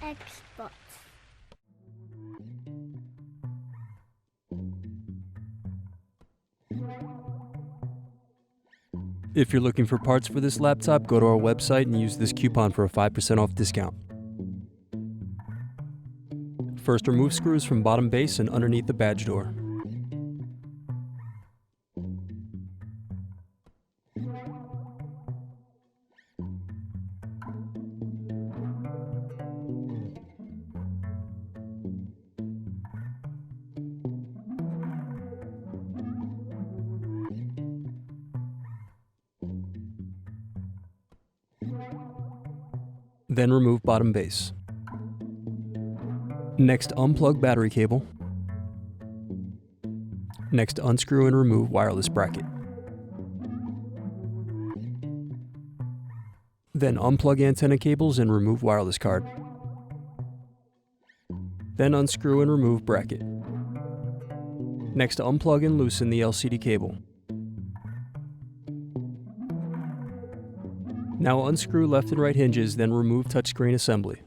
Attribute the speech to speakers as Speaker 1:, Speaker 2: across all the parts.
Speaker 1: Xbox.
Speaker 2: If you're looking for parts for this laptop, go to our website and use this coupon for a 5% off discount. First, remove screws from bottom base and underneath the badge door. Then remove bottom base. Next, unplug battery cable. Next, unscrew and remove wireless bracket. Then unplug antenna cables and remove wireless card. Then unscrew and remove bracket. Next, unplug and loosen the LCD cable. Now unscrew left and right hinges, then remove touchscreen assembly.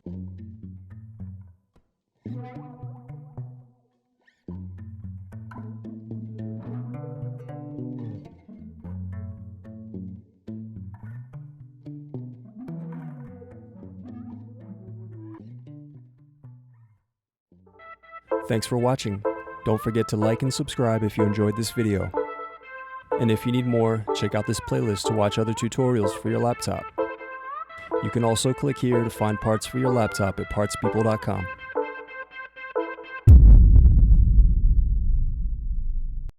Speaker 2: Thanks for watching. Don't forget to like and subscribe if you enjoyed this video. And if you need more, check out this playlist to watch other tutorials for your laptop. You can also click here to find parts for your laptop at partspeople.com.